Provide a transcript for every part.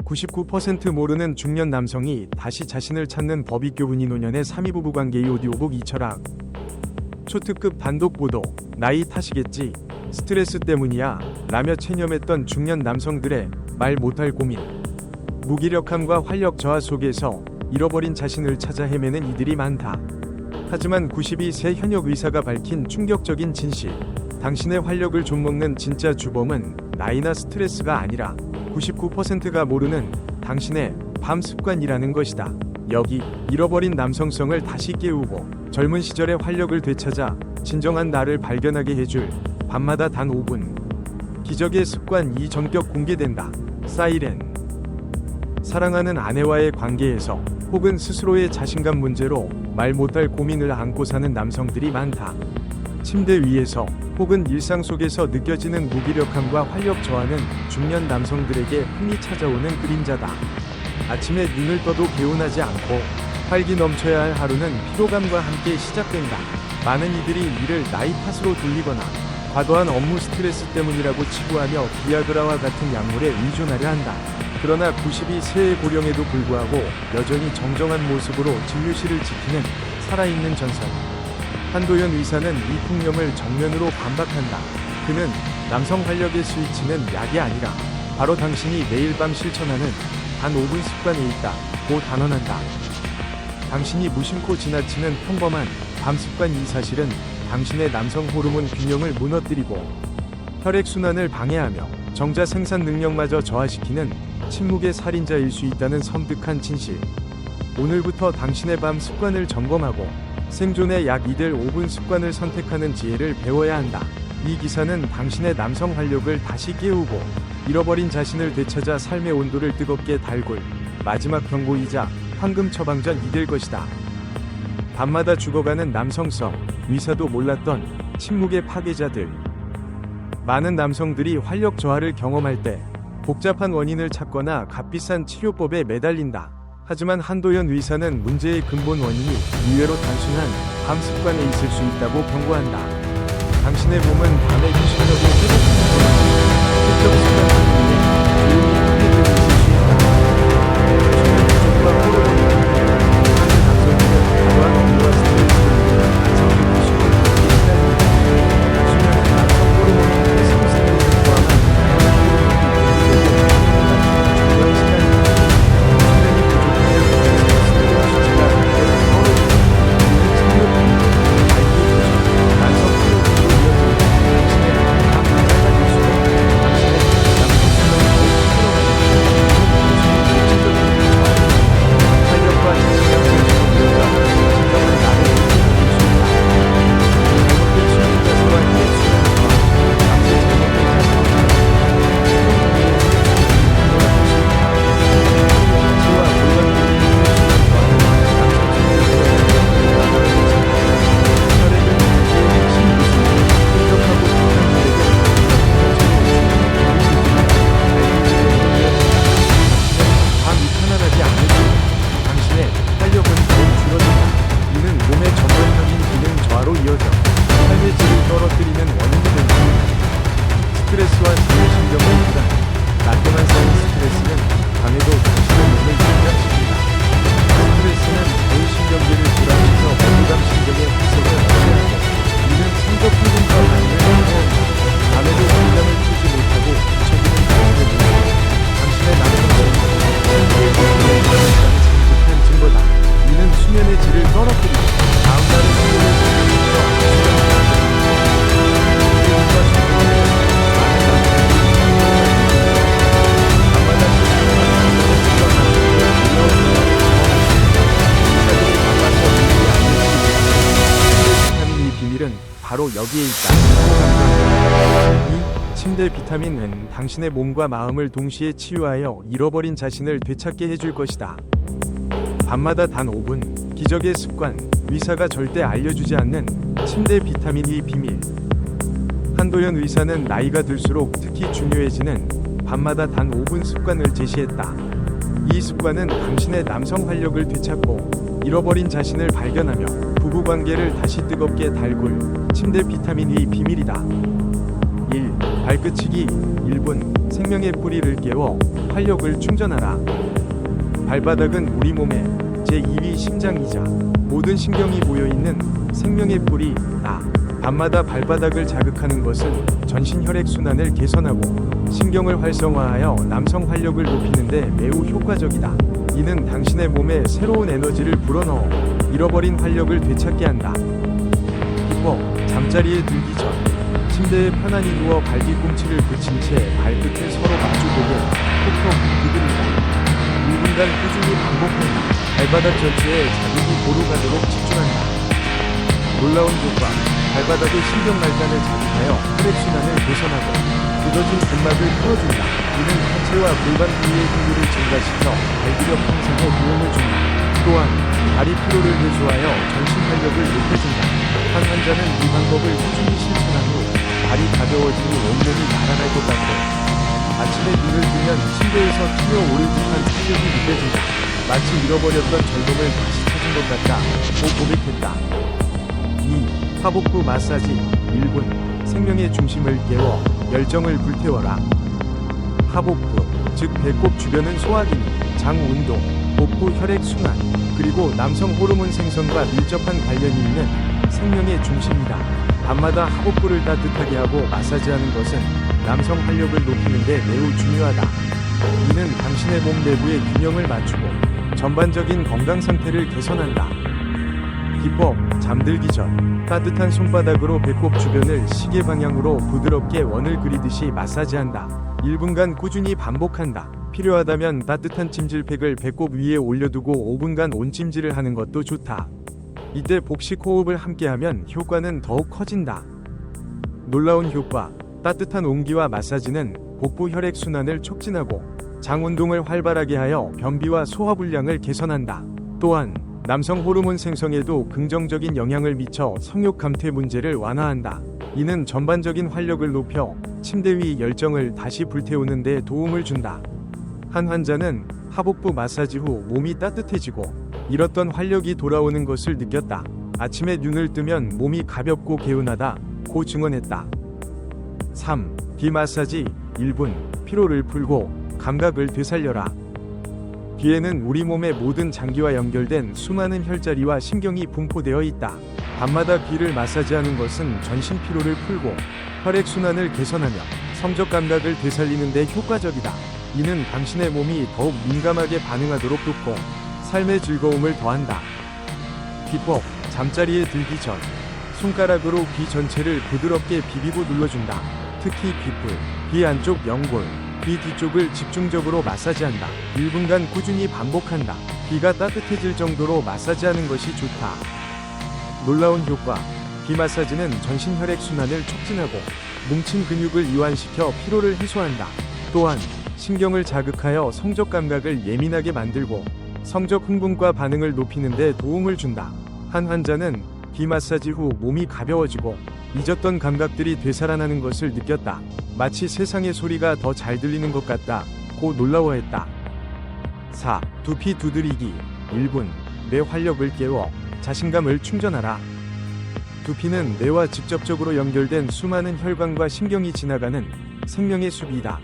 99% 모르는 중년 남성이 다시 자신을 찾는 법익교분이 노년의 3위 부부관계의 오디오북 이철학. 초특급 단독 보도. 나이 탓이겠지. 스트레스 때문이야. 라며 체념했던 중년 남성들의 말 못할 고민. 무기력함과 활력 저하 속에서 잃어버린 자신을 찾아 헤매는 이들이 많다. 하지만 92세 현역 의사가 밝힌 충격적인 진실. 당신의 활력을 좀먹는 진짜 주범은 나이나 스트레스가 아니라 99%가 모르는 당신의 밤 습관이라는 것이다. 여기 잃어버린 남성성을 다시 깨우고 젊은 시절의 활력을 되찾아 진정한 나를 발견하게 해줄 밤마다 단 5분. 기적의 습관 2 전격 공개된다. 사이렌. 사랑하는 아내와의 관계에서 혹은 스스로의 자신감 문제로 말 못할 고민을 안고 사는 남성들이 많다. 침대 위에서 혹은 일상 속에서 느껴지는 무기력함과 활력 저하는 중년 남성들에게 흔히 찾아오는 그림자다. 아침에 눈을 떠도 개운하지 않고 활기 넘쳐야 할 하루는 피로감과 함께 시작된다. 많은 이들이 이를 나이 탓으로 돌리거나 과도한 업무 스트레스 때문이라고 치부하며 비아그라와 같은 약물에 의존하려 한다. 그러나 92세의 고령에도 불구하고 여전히 정정한 모습으로 진료실을 지키는 살아있는 전설. 한도현 의사는 이 풍념을 정면으로 반박한다. 그는 남성 활력의 스위치는 약이 아니라 바로 당신이 매일 밤 실천하는 단 5분 습관에 있다 고 단언한다. 당신이 무심코 지나치는 평범한 밤 습관 이 사실은 당신의 남성 호르몬 균형을 무너뜨리고 혈액순환을 방해하며 정자 생산 능력마저 저하시키는 침묵의 살인자일 수 있다는 섬뜩한 진실. 오늘부터 당신의 밤 습관을 점검하고 생존에 약 이될 5분 습관을 선택하는 지혜를 배워야 한다. 이 기사는 당신의 남성 활력을 다시 깨우고 잃어버린 자신을 되찾아 삶의 온도를 뜨겁게 달굴 마지막 경고이자 황금 처방전이 될 것이다. 밤마다 죽어가는 남성성. 의사도 몰랐던 침묵의 파괴자들. 많은 남성들이 활력 저하를 경험할 때 복잡한 원인을 찾거나 값비싼 치료법에 매달린다. 하지만 한도현 의사는 문제의 근본 원인이 의외로 단순한 밤 습관에 있을 수 있다고 경고한다. 당신의 몸은 밤의 기술력을 회복시키고 특정 습관 때문에 조용히 한계를 있을 수 있다. 수면 부족과 호르몬 많은 남성들은 과도한 업무와 스트레스 때문에 안정된 기술을 갖기 시작합니다. 수면은 남성 호르몬의 성생리를 포함한 중요한 시간입니다. 스트레스와 자율신경의 불안. 낮게만 쌓인 스트레스는 밤에도 당신의 몸을 긴장시킨다. 스트레스는 자율신경계를 불안시켜 부담 신경의 활성을 억제하고 이는 성적 흥분과 반응을 방해한다. 밤에도 긴장을 풀지 못하고 뒤척이는 당신의 몸은 당신의 남성성과 현재의 고통에 걸렸다는 상극한 증거다. 이는 수면의 질을 떨어뜨리고 다음날의 수면을 지키면서 바로 여기에 있다. 2. 침대 비타민은 당신의 몸과 마음을 동시에 치유하여 잃어버린 자신을 되찾게 해줄 것이다. 밤마다 단 5분. 기적의 습관. 의사가 절대 알려주지 않는 침대 비타민 E 비밀. 한도현 의사는 나이가 들수록 특히 중요해지는 밤마다 단 5분 습관을 제시했다. 이 습관은 당신의 남성 활력을 되찾고 잃어버린 자신을 발견하며 부부관계를 다시 뜨겁게 달굴 침대 비타민 E 비밀이다. 1. 발끝치기 1분. 생명의 뿌리를 깨워 활력을 충전하라. 발바닥은 우리 몸의 제2위 심장이자 모든 신경이 모여있는 생명의 뿌리다. 밤마다 발바닥을 자극하는 것은 전신 혈액순환을 개선하고 신경을 활성화하여 남성 활력을 높이는 데 매우 효과적이다. 이는 당신의 몸에 새로운 에너지를 불어넣어 잃어버린 활력을 되찾게 한다. 기법, 잠자리에 들기 전 침대에 편안히 누워 발뒤꿈치를 붙인 채 발끝을 서로 마주보게 톡톡 두드린다. 1분간 꾸준히 반복한다. 발바닥 전체에 자극이 고루 가도록 집중한다. 놀라운 효과. 발바닥의 신경 말단을 자극하여 혈액순환을 개선하고 굳어진 근막을 풀어준다. 이는 하체와 골반 부위의 힘을 증가시켜 발기력 향상에 도움을 준다. 또한 다리 피로를 해소하여 전신 활력을 높여준다. 한 환자는 이 방법을 꾸준히 실천한 후 발이 가벼워지니 온몸이 날아갈 것 같고 아침에 눈을 뜨면 침대에서 튀어오를 듯한 활력이 느껴진다. 마치 잃어버렸던 젊음을 다시 찾은 것 같다 고 고백했다. 2. 하복부 마사지 1분. 생명의 중심을 깨워 열정을 불태워라. 하복부, 즉 배꼽 주변은 소화기능, 장 운동, 복부 혈액 순환, 그리고 남성 호르몬 생성과 밀접한 관련이 있는 생명의 중심이다. 밤마다 하복부를 따뜻하게 하고 마사지하는 것은 남성 활력을 높이는 데 매우 중요하다. 이는 당신의 몸 내부의 균형을 맞추고 전반적인 건강 상태를 개선한다. 기법, 잠들기 전 따뜻한 손바닥으로 배꼽 주변을 시계 방향으로 부드럽게 원을 그리듯이 마사지한다. 1분간 꾸준히 반복한다. 필요하다면 따뜻한 찜질팩을 배꼽 위에 올려두고 5분간 온찜질을 하는 것도 좋다. 이때 복식 호흡을 함께하면 효과는 더욱 커진다. 놀라운 효과. 따뜻한 온기와 마사지는 복부 혈액 순환을 촉진하고 장 운동을 활발하게 하여 변비와 소화 불량을 개선한다. 또한 남성 호르몬 생성에도 긍정적인 영향을 미쳐 성욕 감퇴 문제를 완화한다. 이는 전반적인 활력을 높여 침대 위 열정을 다시 불태우는 데 도움을 준다. 한 환자는 하복부 마사지 후 몸이 따뜻해지고 잃었던 활력이 돌아오는 것을 느꼈다. 아침에 눈을 뜨면 몸이 가볍고 개운하다 고 증언했다. 3. 귀 마사지 1분. 피로를 풀고 감각을 되살려라. 귀에는 우리 몸의 모든 장기와 연결된 수많은 혈자리와 신경이 분포되어 있다. 밤마다 귀를 마사지하는 것은 전신 피로를 풀고 혈액순환을 개선하며 성적 감각을 되살리는 데 효과적이다. 이는 당신의 몸이 더욱 민감하게 반응하도록 돕고 삶의 즐거움을 더한다. 기법, 잠자리에 들기 전 손가락으로 귀 전체를 부드럽게 비비고 눌러준다. 특히 귓불, 귀 안쪽 연골, 귀 뒤쪽을 집중적으로 마사지한다. 1분간 꾸준히 반복한다. 귀가 따뜻해질 정도로 마사지하는 것이 좋다. 놀라운 효과. 귀 마사지는 전신 혈액 순환을 촉진하고 뭉친 근육을 이완시켜 피로를 해소한다. 또한 신경을 자극하여 성적 감각을 예민하게 만들고 성적 흥분과 반응을 높이는 데 도움을 준다. 한 환자는 귀 마사지 후 몸이 가벼워지고 잊었던 감각들이 되살아나는 것을 느꼈다. 마치 세상의 소리가 더 잘 들리는 것 같다 고 놀라워했다. 4. 두피 두드리기 1분. 뇌 활력을 깨워 자신감을 충전하라. 두피는 뇌와 직접적으로 연결된 수많은 혈관과 신경이 지나가는 생명의 숲이다.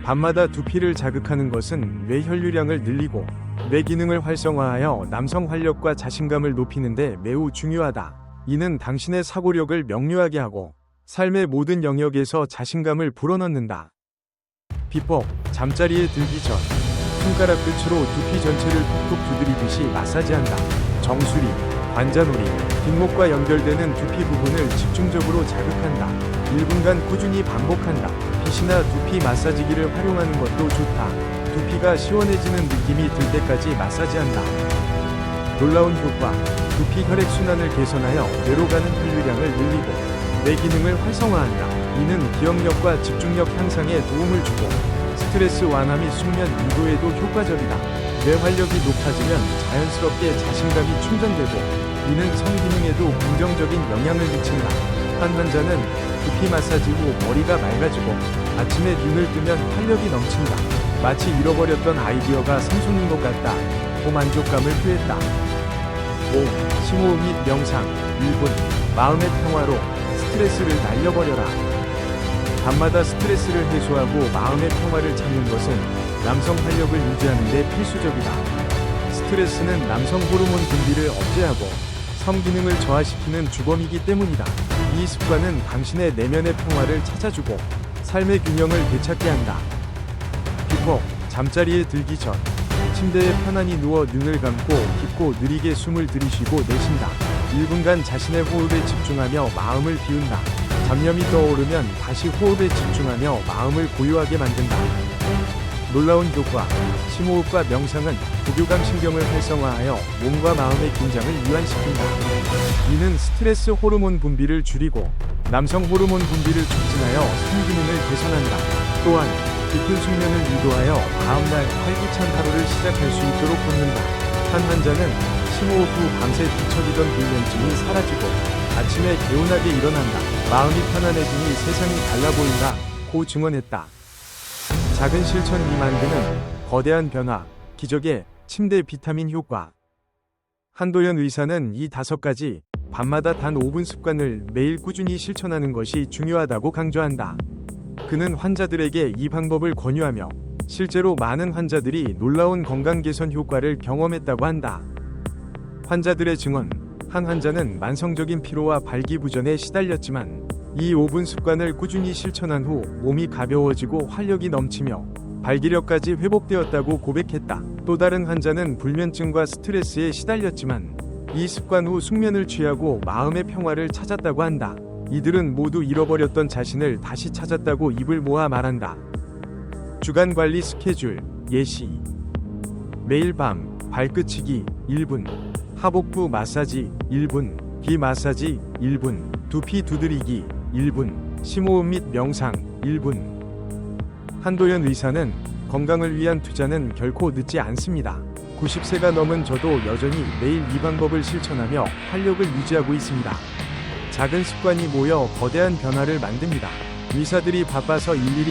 밤마다 두피를 자극하는 것은 뇌 혈류량을 늘리고 뇌 기능을 활성화하여 남성 활력과 자신감을 높이는 데 매우 중요하다. 이는 당신의 사고력을 명료하게 하고 삶의 모든 영역에서 자신감을 불어넣는다. 비법, 잠자리에 들기 전 손가락 끝으로 두피 전체를 톡톡 두드리듯이 마사지한다. 정수리, 관자놀이, 뒷목과 연결되는 두피 부분을 집중적으로 자극한다. 1분간 꾸준히 반복한다. 빗이나 두피 마사지기를 활용하는 것도 좋다. 두피가 시원해지는 느낌이 들 때까지 마사지한다. 놀라운 효과. 두피 혈액순환을 개선하여 뇌로 가는 혈류량을 늘리고 뇌 기능을 활성화한다. 이는 기억력과 집중력 향상에 도움을 주고 스트레스 완화 및 숙면 유도에도 효과적이다. 뇌 활력이 높아지면 자연스럽게 자신감이 충전되고 이는 성기능에도 긍정적인 영향을 미친다. 한 환자는 두피 마사지 후 머리가 맑아지고 아침에 눈을 뜨면 활력이 넘친다. 마치 잃어버렸던 아이디어가 샘솟는 것 같다 고 만족감을 표했다. 5. 심호흡 및 명상 1분. 마음의 평화로 스트레스를 날려버려라. 밤마다 스트레스를 해소하고 마음의 평화를 찾는 것은 남성 활력을 유지하는 데 필수적이다. 스트레스는 남성 호르몬 분비를 억제하고 성기능을 저하시키는 주범이기 때문이다. 이 습관은 당신의 내면의 평화를 찾아주고 삶의 균형을 되찾게 한다. 비법, 잠자리에 들기 전 침대에 편안히 누워 눈을 감고 깊고 느리게 숨을 들이쉬고 내쉰다. 1분간 자신의 호흡에 집중하며 마음을 비운다. 잡념이 떠오르면 다시 호흡에 집중하며 마음을 고요하게 만든다. 놀라운 효과. 심호흡과 명상은 부교감 신경을 활성화하여 몸과 마음의 긴장을 이완시킨다. 이는 스트레스 호르몬 분비를 줄이고 남성 호르몬 분비를 촉진하여 성기능을 개선한다. 또한 깊은 숙면을 유도하여 다음날 활기찬 하루를 시작할 수 있도록 돕는다. 한 환자는 심호흡 후 밤새 뒤척이던 불면증이 사라지고 아침에 개운하게 일어난다. 마음이 편안해지니 세상이 달라 보인다. 고 증언했다. 작은 실천이 만드는 거대한 변화, 기적의 침대 비타민 효과. 한도연 의사는 이 5가지 밤마다 단 5분 습관을 매일 꾸준히 실천하는 것이 중요하다고 강조한다. 그는 환자들에게 이 방법을 권유하며 실제로 많은 환자들이 놀라운 건강 개선 효과를 경험했다고 한다. 환자들의 증언. 한 환자는 만성적인 피로와 발기부전에 시달렸지만 이 5분 습관을 꾸준히 실천한 후 몸이 가벼워지고 활력이 넘치며 발기력까지 회복되었다고 고백했다. 또 다른 환자는 불면증과 스트레스에 시달렸지만 이 습관 후 숙면을 취하고 마음의 평화를 찾았다고 한다. 이들은 모두 잃어버렸던 자신을 다시 찾았다고 입을 모아 말한다. 주간 관리 스케줄, 예시. 매일 밤, 발끝치기 1분, 하복부 마사지 1분, 귀 마사지 1분, 두피 두드리기 1분, 심호흡 및 명상 1분. 한도연 의사는 건강을 위한 투자는 결코 늦지 않습니다. 90세가 넘은 저도 여전히 매일 이 방법을 실천하며 활력을 유지하고 있습니다. 작은 습관이 모여 거대한 변화를 만듭니다. 의사들이 바빠서 일일이